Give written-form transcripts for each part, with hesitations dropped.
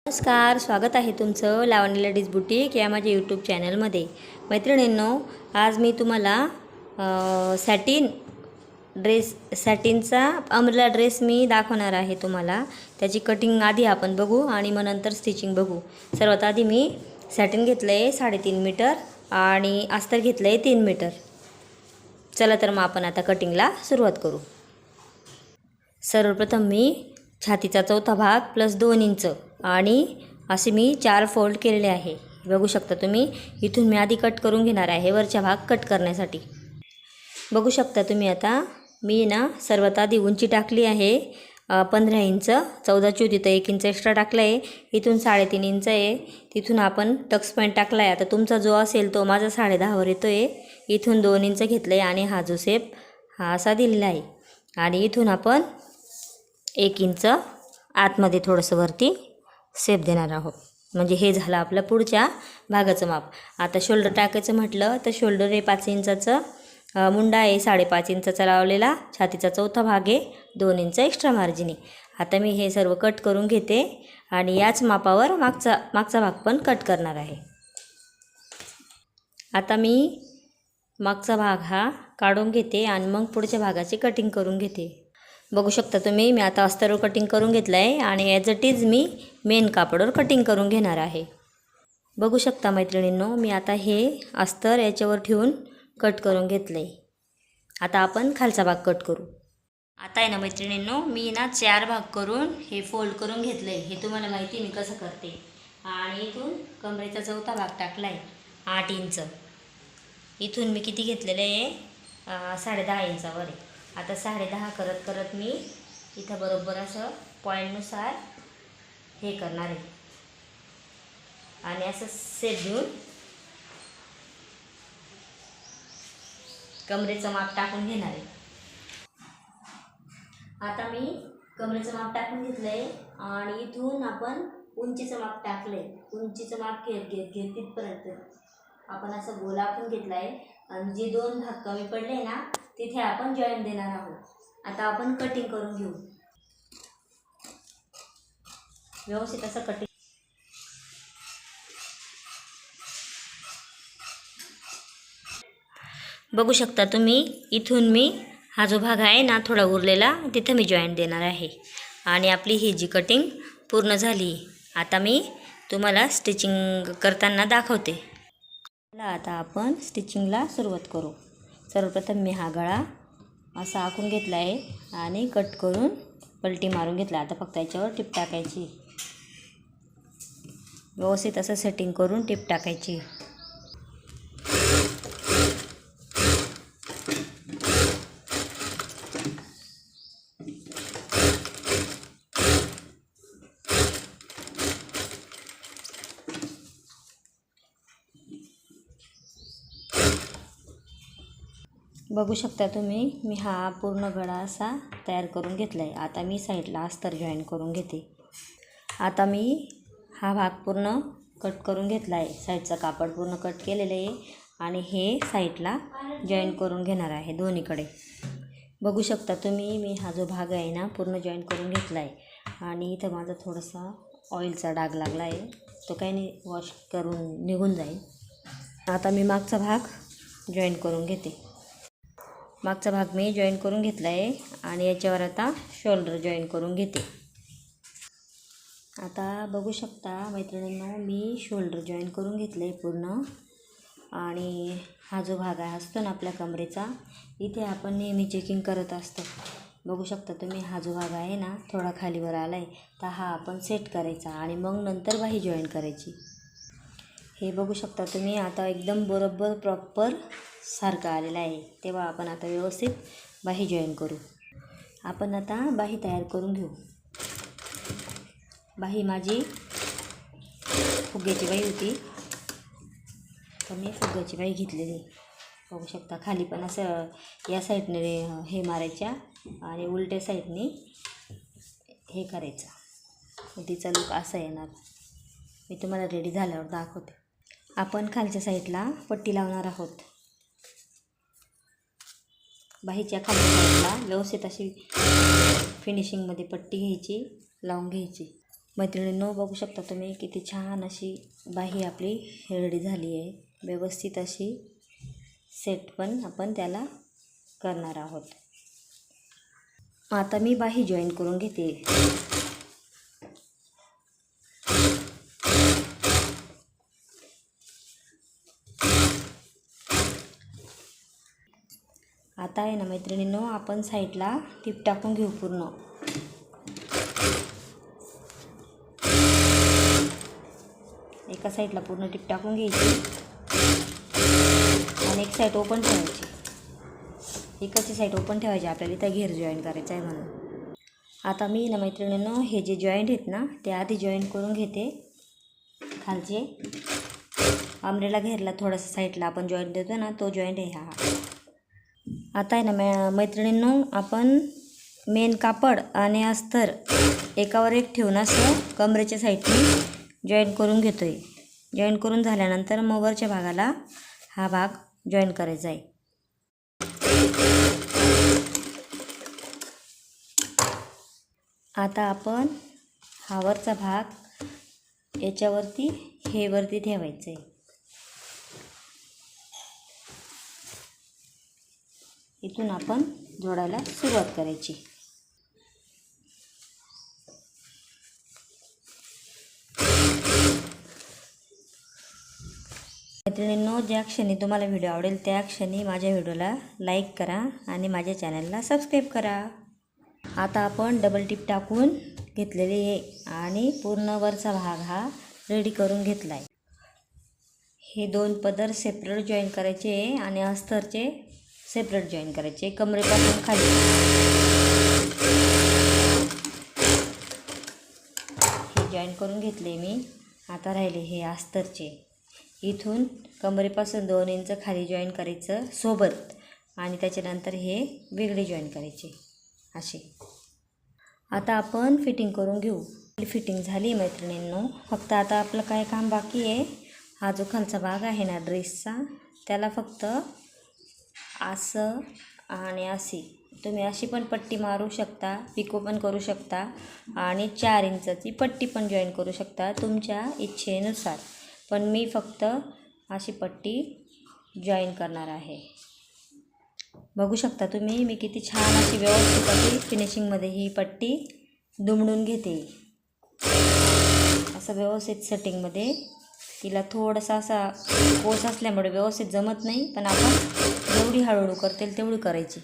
नमस्कार, स्वागत आहे तुमचं लावणी लेडीज बुटीक या माझ्या यूट्यूब चॅनलमध्ये. मैत्रिणींनो, आज मी तुम्हाला सॅटिनचा अम्ब्रेला ड्रेस मी दाखवणार आहे तुम्हाला. त्याची कटिंग आधी आपण बघू आणि मग नंतर स्टिचिंग बघू. सर्वात आधी मी सॅटिन घेतलं आहे 3.5 मीटर आणि अस्तर घेतलं आहे 3 मीटर. चला तर मग आपण आता कटिंगला सुरुवात करू. सर्वप्रथम मी छातीचा चौथा भाग प्लस 2 इंच आणि असे मी 4 फोल्ड केलेले आहे. बघू शकता तुम्ही. इथून मी आधी कट करून घेणार आहे वरचा भाग कट करण्यासाठी. बघू शकता तुम्ही. आता मी सर्वात आधी उंची टाकली आहे 15 इंच. 14ची होती तर 1 इंच एक्स्ट्रा टाकलं आहे. इथून 3.5 इंच आहे. तिथून आपण टक्स पॉईंट टाकला आहे. आता तुमचा जो असेल तो माझा 10.5 येतो आहे. इथून 2 इंच घेतलं आहे आणि हा जो शेप हा असा दिलेला आहे. आणि इथून आपण 1 इंच आतमध्ये थोडंसं वरती शेप देणार आहोत. म्हणजे हे झालं आपलं पुढच्या भागाचं माप. आता शोल्डर टाकायचं म्हटलं तर शोल्डर हे 5 इंचाचं, मुंडा आहे 5.5 इंचाचा लावलेला, छातीचा चौथा भाग आहे 2 इंच एक्स्ट्रा मार्जिन आहे. आता मी हे सर्व कट करून घेते आणि याच मापावर मागचा भाग पण कट करणार आहे. आता मी मागचा भाग हा काढून घेते आणि मग पुढच्या भागाची कटिंग करून घेते. बघू शकता तुम्ही. मी आता अस्तरवर कटिंग करून घेतलं आहे आणि ॲज इट इज मी मेन कापडावर कटिंग करून घेणार आहे. बघू शकता मैत्रिणींनो, मी आता हे अस्तर याच्यावर ठेवून कट करून घेतलं आहे. आता आपण खालचा भाग कट करू. आता आहे ना मैत्रिणींनो, मी 4 भाग करून हे फोल्ड करून घेतलं आहे. हे तुम्हाला माहिती आहे मी कसं करते. आणि इथून कमरेचा चौथा भाग टाकला आहे 8 इंच. इथून मी किती घेतलेलं आहे 10.5 इंचावर आहे. आता 10.5 करत करत मी इथं बरोबर असं पॉईंटनुसार हे करणार आहे आणि असं सेट देऊन कमरेचं माप टाकून घेणार आहे. आता मी कमरेचं माप टाकून घेतलं आहे आणि इथून आपण उंचीचं माप टाकलं आहे. उंचीचं माप घेत तिथपर्यंत आपण असं गोल आखून घेतला आहे आणि जे 2 भाग कमी पडले ना तिथे आपण जॉईन देणार आहोत. आता आपण कटिंग करून घेऊ. व्यवस्थित असं कटिंग. बघू शकता तुम्ही. इथून मी हा जो भाग आहे ना थोडा उरलेला तिथं मी जॉईन देणार आहे आणि आपली ही जी कटिंग पूर्ण झाली. आता मी तुम्हाला स्टिचिंग करताना दाखवते. आता आपण स्टिचिंगला सुरुवात करू. सर्वप्रथम मी हा गळा असा आखून घेतला आहे आणि कट करून पलटी मारून घेतला. आता फक्त याच्यावर टिप टाकायची. व्यवस्थित असं सेटिंग करून टिप टाकायची. बघू शकता तुम्ही. मी हा पूर्ण गळा असा तयार करून घेतला आहे. आता मी साईडला अस्तर जॉईन करून घेते. आता मी हा भाग पूर्ण कट करून घेतला आहे. साईडचं कापड पूर्ण कट केलेलं आहे आणि हे साईडला जॉईन करून घेणार आहे दोन्हीकडे. बघू शकता तुम्ही. मी हा जो भाग आहे ना पूर्ण जॉईन करून घेतला आहे आणि इथं माझा थोडासा ऑइलचा डाग लागला आहे. तो काही नाही, वॉश करून निघून जाईल. आता मी मागचा भाग जॉईन करून घेते. मागचा भाग मी जॉईन करून घेतला आहे आणि याच्यावर आता शोल्डर जॉईन करून घेते. आता बघू शकता मैत्रिणींनो, मी शोल्डर जॉईन करून घेतलं आहे पूर्ण. आणि हा जो भाग आहे असतो ना आपल्या कमरेचा, इथे आपण नेहमी चेकिंग करत असतो. बघू शकता तुम्ही. हा जो भाग आहे ना थोडा खालीवर आला आहे तर हा आपण सेट करायचा आणि मग नंतर बाही जॉईन करायची. हे बघू शकता तुम्ही. आता एकदम बरोबर प्रॉपर सारखं आलेलं आहे. तेव्हा आपण आता व्यवस्थित बाही जॉईन करू. आपण आता बाही तयार करून घेऊ. बाही माझी फुग्याची बाही होती तर मी फुग्याची बाही घेतलेली. बघू शकता. खाली पण असं या साईडने हे मारायच्या आणि उलट्या साईडने हे करायचं. तिचा लूक असा येणार. मी तुम्हाला रेडी झाल्यावर दाखवते. आपण खालच्या साईडला पट्टी लावणार आहोत. बाहीच्या खालच्या साईडला व्यवस्थित अशी फिनिशिंगमध्ये पट्टी घ्यायची, लावून घ्यायची. मैत्रिणींनो, बघू शकता तुम्ही किती छान अशी बाही आपली रेडी झाली आहे. व्यवस्थित अशी सेट पण आपण त्याला करणार आहोत. आता मी बाही जॉईन करून घेते. आता आहे ना मैत्रिणींनो, आपण साईडला टीप टाकून घेऊ पूर्ण. एका साईडला पूर्ण टीप टाकून घ्यायची आणि एक साईड ओपन ठेवायची. एकाची साईड ओपन ठेवायची आपल्याला इथं घेर जॉईन करायचा आहे म्हणून. आता मी ना मैत्रिणींनो, हे जे जॉईंट आहेत ना ते आधी जॉईन करून घेते. खालचे अमरेला घेरला थोडंसं साईडला आपण जॉईंट देतो ना, तो जॉईंट आहे हा. आता आहे ना मैत्रिणींनो, आपण मेन कापड आणि अस्तर एकावर एक ठेवून असं कमरेच्या साईडने जॉईन करून घेतो आहे. जॉईन करून झाल्यानंतर मग वरच्या भागाला हा भाग जॉईन करायचा आहे. आता आपण हा वरचा भाग याच्यावरती हे वरती ठेवायचं आहे. इथून आपण जोडायला सुरुवात करायची. मैत्रिणींनो, ज्या क्षणी तुम्हाला व्हिडिओ आवडेल त्या क्षणी माझ्या व्हिडिओला लाईक करा आणि माझ्या चॅनलला सबस्क्राईब करा. आता आपण डबल टिप टाकून घेतलेली आहे आणि पूर्ण वरचा भाग हा रेडी करून घेतला आहे. हे दोन पदर सेपरेट जॉईन करायचे आहे आणि अस्तरचे सेपरेट जॉईन करायचे कमरेपासून खाली. हे जॉईन करून घेतले मी. आता राहिले हे अस्तरचे. इथून कमरेपासून 2 इंच खाली जॉईन करायचं सोबत आणि त्याच्यानंतर हे वेगळे जॉईन करायचे असे. आता आपण फिटिंग करून घेऊ. फिटिंग झाली मैत्रिणींनो. फक्त आता आपलं काय काम बाकी आहे, हा जो खालचा भाग आहे ना ड्रेसचा त्याला फक्त असं आणि अशी तुम्ही अशी पण पट्टी मारू शकता, पिको पण करू शकता आणि 4 इंचाची पट्टी पण जॉईन करू शकता तुमच्या इच्छेनुसार. पण मी फक्त अशी पट्टी जॉईन करणार आहे. बघू शकता तुम्ही मी किती छान अशी व्यवस्थित अशी फिनिशिंगमध्ये ही पट्टी दुमडून घेते. असं व्यवस्थित सेटिंगमध्ये. तिला थोडासा असा कोस असल्यामुळे व्यवस्थित जमत नाही, पण आपण जेवढी हळूहळू करतील तेवढी करायची.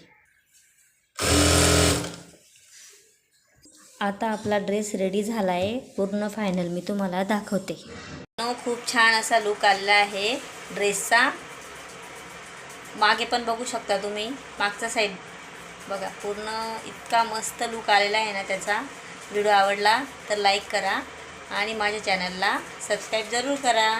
आता आपला ड्रेस रेडी झाला आहे. पूर्ण फायनल मी तुम्हाला दाखवते. खूप छान असा लुक आलेला आहे ड्रेसचा. मागे पण बघू शकता तुम्ही, मागचा साईड बघा, पूर्ण इतका मस्त लुक आलेला आहे ना त्याचा. व्हिडिओ आवडला तर लाईक करा आणि माझ्या चॅनलला सबस्क्राईब जरूर करा.